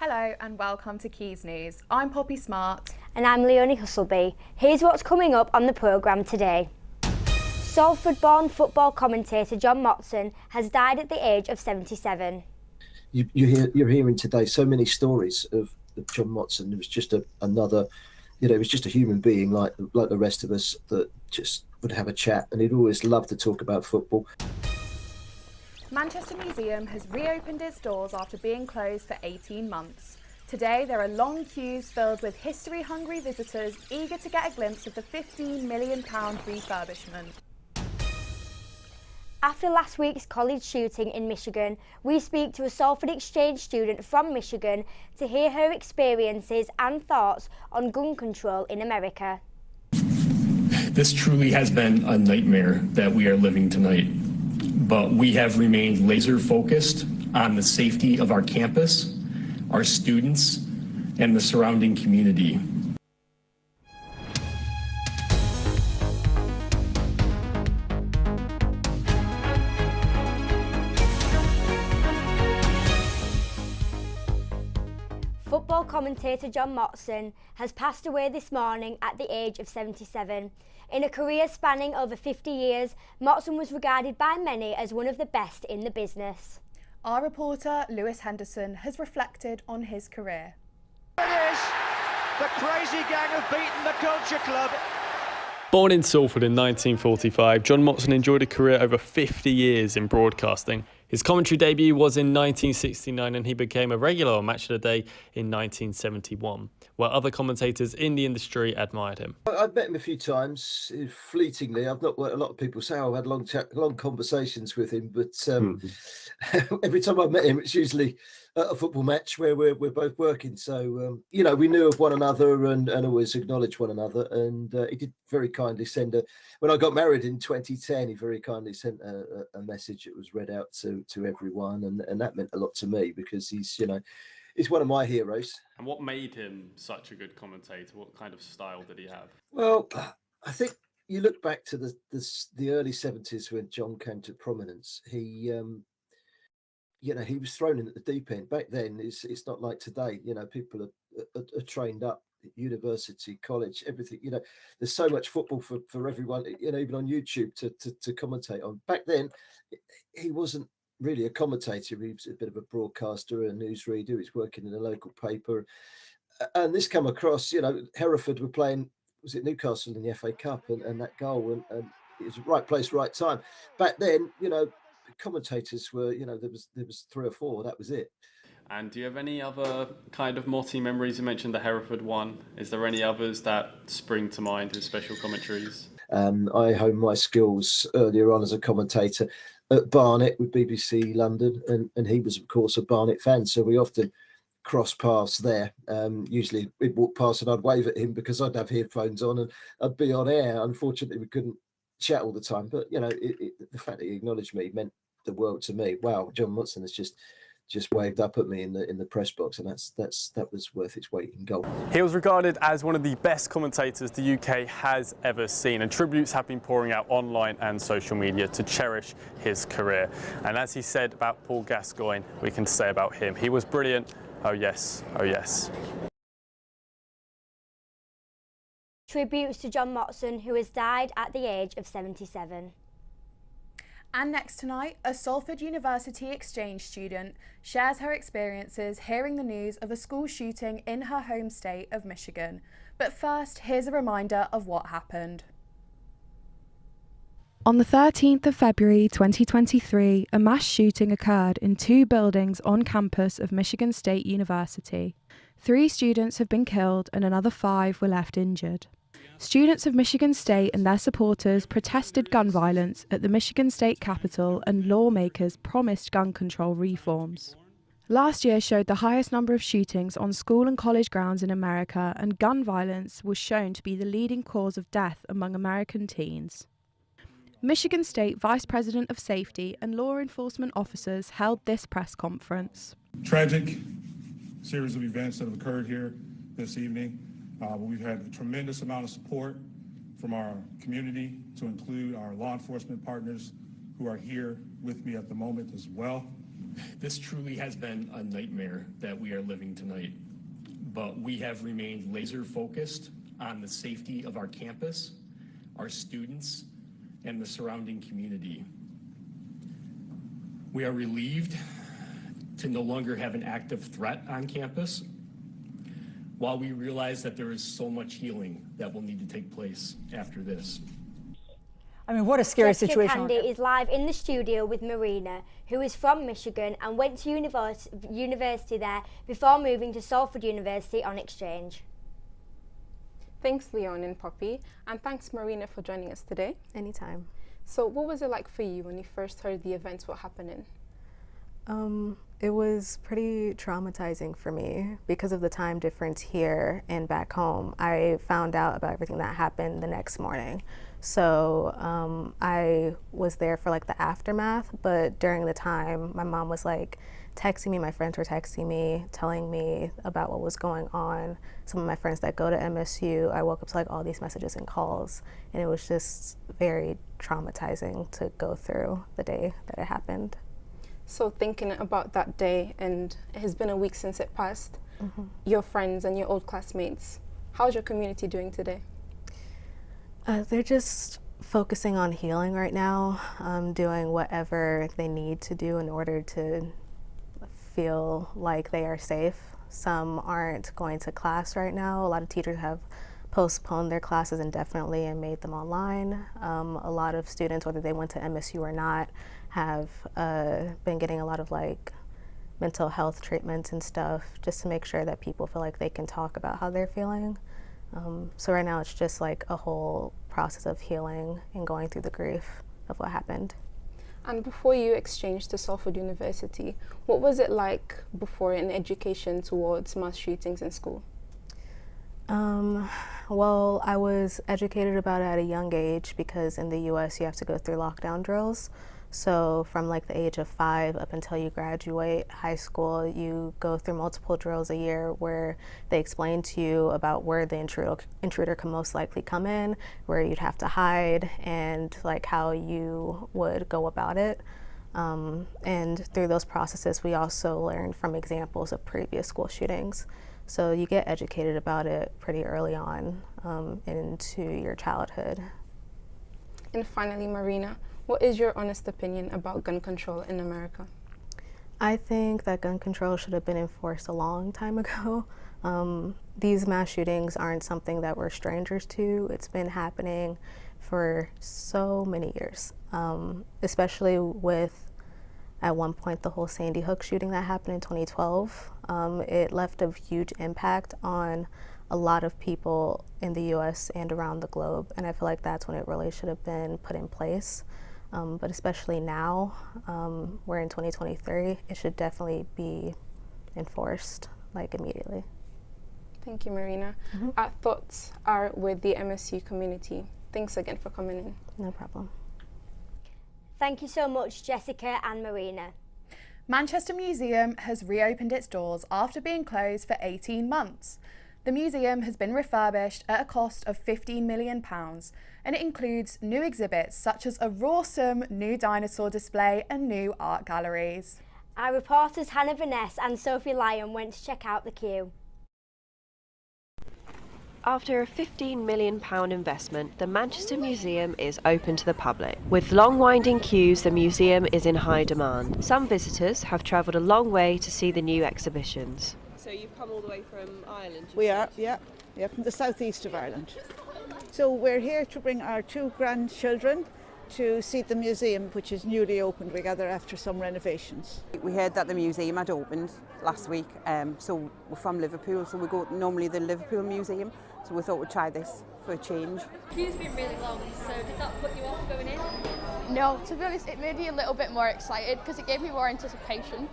Hello and welcome to Quays News. I'm Poppy Smart. And I'm Leonie Husselby. Here's what's coming up on the programme today. Salford-born football commentator John Motson has died at the age of 77. You're hearing today so many stories of John Motson. It was just another, it was just a human being like the rest of us that just would have a chat, and he'd always love to talk about football. Manchester Museum has reopened its doors after being closed for 18 months. Today there are long queues filled with history-hungry visitors eager to get a glimpse of the £15 million refurbishment. After last week's college shooting in Michigan, we speak to a Salford exchange student from Michigan to hear her experiences and thoughts on gun control in America. This truly has been a nightmare that we are living tonight, but we have remained laser focused on the safety of our campus, our students, and the surrounding community. Football commentator John Motson has passed away this morning at the age of 77. In a career spanning over 50 years, Motson was regarded by many as one of the best in the business. Our reporter, Lewis Henderson, has reflected on his career. It is! The crazy gang have beaten the Culture Club. Born in Salford in 1945, John Motson enjoyed a career over 50 years in broadcasting. His commentary debut was in 1969 and he became a regular on Match of the Day in 1971, where other commentators in the industry admired him. I've met him a few times, fleetingly. I've not. A lot of people say I've had long conversations with him, but every time I've met him, it's usually at a football match where we're both working. So we knew of one another and always acknowledged one another. And he did very kindly send when I got married in 2010, he very kindly sent a message that was read out to everyone, and that meant a lot to me because he's one of my heroes. And what made him such a good commentator? What kind of style did he have? Well, I think you look back to the early 70s when John came to prominence. He was thrown in at the deep end. Back then, it's not like today. People are trained up. University, college, everything. There's so much football for everyone. Even on YouTube to commentate on. Back then, he wasn't really a commentator. He was a bit of a broadcaster, a newsreader. He was working in a local paper, and this come across. Hereford were playing. Was it Newcastle in the FA Cup, and that goal, and it was right place, right time. Back then, commentators were. There was 3 or 4. That was it. And do you have any other kind of Motty memories? You mentioned the Hereford one. Is there any others that spring to mind as special commentaries? I honed my skills earlier on as a commentator at Barnet with BBC London, and he was, of course, a Barnet fan, so we often cross paths there. Usually we'd walk past and I'd wave at him because I'd have headphones on and I'd be on air. Unfortunately, we couldn't chat all the time, but the fact that he acknowledged me meant the world to me. Wow, John Motson has just waved up at me in the press box, and that was worth its weight in gold. He was regarded as one of the best commentators the UK has ever seen, and tributes have been pouring out online and social media to cherish his career. And as he said about Paul Gascoigne, we can say about him, he was brilliant. Oh yes, oh yes. Tributes to John Motson, who has died at the age of 77. And next tonight, a Salford University exchange student shares her experiences hearing the news of a school shooting in her home state of Michigan. But first, here's a reminder of what happened. On the 13th of February 2023, a mass shooting occurred in 2 buildings on campus of Michigan State University. 3 students have been killed and another 5 were left injured. Students of Michigan State and their supporters protested gun violence at the Michigan State Capitol, and lawmakers promised gun control reforms. Last year showed the highest number of shootings on school and college grounds in America, and gun violence was shown to be the leading cause of death among American teens. Michigan State Vice President of Safety and Law Enforcement officers held this press conference. Tragic series of events that have occurred here this evening. We've had a tremendous amount of support from our community, to include our law enforcement partners who are here with me at the moment as well. This truly has been a nightmare that we are living tonight, but we have remained laser focused on the safety of our campus, our students, and the surrounding community. We are relieved to no longer have an active threat on campus, while we realize that there is so much healing that will need to take place after this. I mean, what a scary Jessica situation. Candy is live in the studio with Marina, who is from Michigan and went to university there before moving to Salford University on exchange. Thanks, Leon and Poppy, and thanks, Marina, for joining us today. Anytime. So what was it like for you when you first heard the events were happening? It was pretty traumatizing for me because of the time difference here and back home. I found out about everything that happened the next morning. So I was there for like the aftermath, but during the time my mom was like texting me, my friends were texting me, telling me about what was going on. Some of my friends that go to MSU, I woke up to like all these messages and calls, and it was just very traumatizing to go through the day that it happened. So thinking about that day, and it has been a week since it passed, your friends and your old classmates, how's your community doing today? They're just focusing on healing right now, doing whatever they need to do in order to feel like they are safe. Some aren't going to class right now. A lot of teachers have postponed their classes indefinitely and made them online. A lot of students, whether they went to MSU or not, have been getting a lot of like mental health treatments and stuff just to make sure that people feel like they can talk about how they're feeling. So right now it's just like a whole process of healing and going through the grief of what happened. And before you exchanged to Salford University, what was it like before in education towards mass shootings in school? Well, I was educated about it at a young age because in the US you have to go through lockdown drills. So from like the age of 5 up until you graduate high school, you go through multiple drills a year where they explain to you about where the intruder can most likely come in, where you'd have to hide, and like how you would go about it. And through those processes, we also learned from examples of previous school shootings. So you get educated about it pretty early on into your childhood. And finally, Marina, what is your honest opinion about gun control in America? I think that gun control should have been enforced a long time ago. These mass shootings aren't something that we're strangers to. It's been happening for so many years, especially with, at one point, the whole Sandy Hook shooting that happened in 2012. It left a huge impact on a lot of people in the US and around the globe, and I feel like that's when it really should have been put in place. But especially now, we're in 2023, it should definitely be enforced, like, immediately. Thank you, Marina. Our thoughts are with the MSU community. Thanks again for coming in. No problem. Thank you so much, Jessica and Marina. Manchester Museum has reopened its doors after being closed for 18 months. The museum has been refurbished at a cost of £15 million, and it includes new exhibits such as a rawsome new dinosaur display and new art galleries. Our reporters Hannah Vaness and Sophie Lyon went to check out the queue. After a £15 million investment, the Manchester Museum is open to the public. With long winding queues, the museum is in high demand. Some visitors have travelled a long way to see the new exhibitions. So you've come all the way from Ireland? We are, yeah, from the southeast of Ireland. So we're here to bring our 2 grandchildren to see the museum, which is newly opened. We gather after some renovations. We heard that the museum had opened last week, so we're from Liverpool, so we go normally the Liverpool Museum, so we thought we'd try this for a change. The queue's been really long, so did that put you off going in? No, to be honest, it made me a little bit more excited because it gave me more anticipation.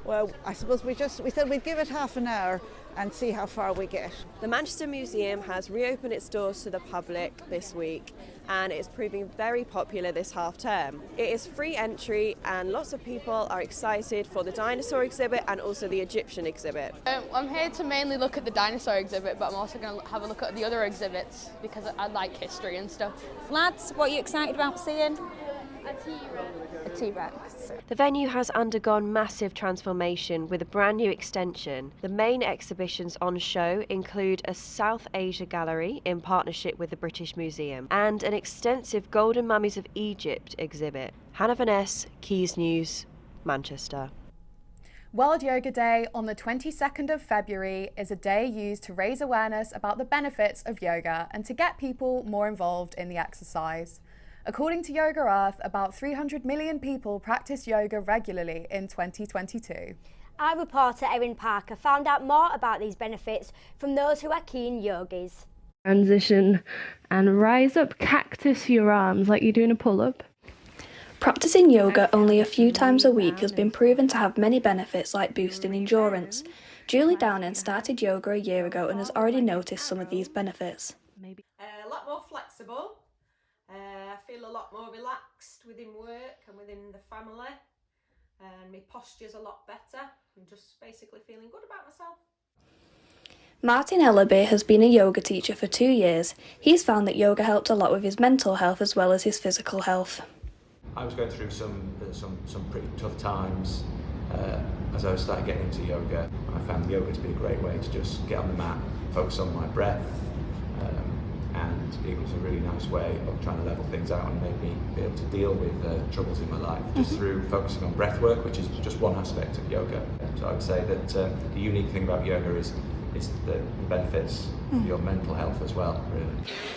Well, I suppose we said we'd give it half an hour and see how far we get. The Manchester Museum has reopened its doors to the public this week, and it's proving very popular this half term. It is free entry and lots of people are excited for the dinosaur exhibit and also the Egyptian exhibit. I'm here to mainly look at the dinosaur exhibit, but I'm also going to have a look at the other exhibits because I like history and stuff. Lads, what are you excited about seeing? A T-Rex. The venue has undergone massive transformation with a brand new extension. The main exhibitions on show include a South Asia gallery in partnership with the British Museum and an extensive Golden Mummies of Egypt exhibit. Hannah Vaness, Quays News, Manchester. World Yoga Day on the 22nd of February is a day used to raise awareness about the benefits of yoga and to get people more involved in the exercise. According to Yoga Earth, about 300 million people practice yoga regularly in 2022. Our reporter Erin Parker found out more about these benefits from those who are keen yogis. Transition and rise up, cactus your arms like you're doing a pull-up. Practicing yoga only a few times a week has been proven to have many benefits like boosting endurance. Julie Downing started yoga a year ago and has already noticed some of these benefits. A lot more flexible, I feel a lot more relaxed within work and within the family, and my posture's a lot better. I'm just basically feeling good about myself. Martin Ellaby has been a yoga teacher for 2 years. He's found that yoga helped a lot with his mental health as well as his physical health. I was going through some pretty tough times as I started getting into yoga. I found yoga to be a great way to just get on the mat, focus on my breath, and it was a really nice way of trying to level things out and make me be able to deal with troubles in my life just through focusing on breath work, which is just one aspect of yoga. So I would say that the unique thing about yoga is the benefits of your mental health as well, really.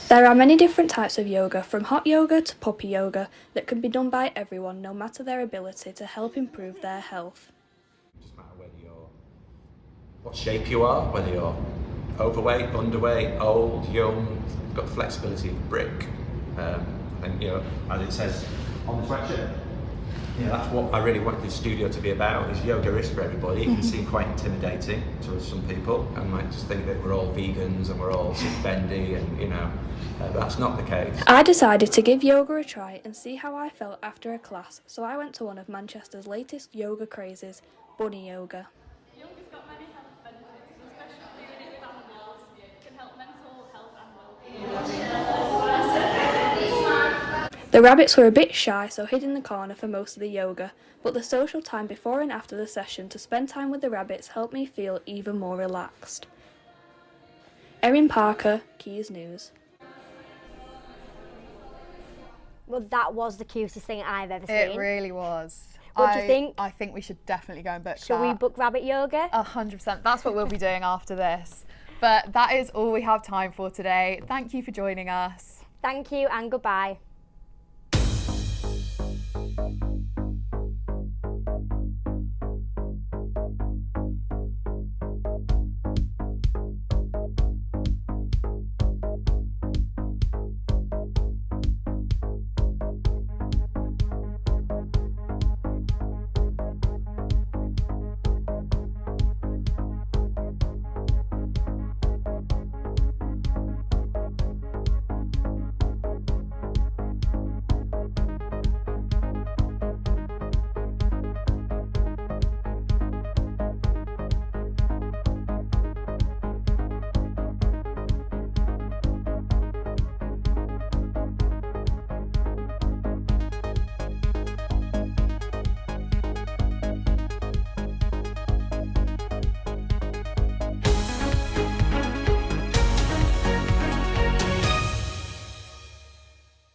There are many different types of yoga, from hot yoga to puppy yoga, that can be done by everyone no matter their ability to help improve their health. It doesn't matter what shape you are, whether you're overweight, underweight, old, young, you've got the flexibility of a brick. And as it says on the sweatshirt, that's what I really want the studio to be about, is yoga is for everybody. It can seem quite intimidating to some people and might just think that we're all vegans and we're all sit bendy and but that's not the case. I decided to give yoga a try and see how I felt after a class, so I went to one of Manchester's latest yoga crazes, bunny yoga. Yoga's got many health benefits, especially doing it with animals can help mental health and well-being. The rabbits were a bit shy, so hid in the corner for most of the yoga, but the social time before and after the session to spend time with the rabbits helped me feel even more relaxed. Erin Parker, Quays News. Well, that was the cutest thing I've ever seen. It really was. What do you think? I think we should definitely go and book that. Shall we book rabbit yoga? 100%. That's what we'll be doing after this. But that is all we have time for today. Thank you for joining us. Thank you and goodbye.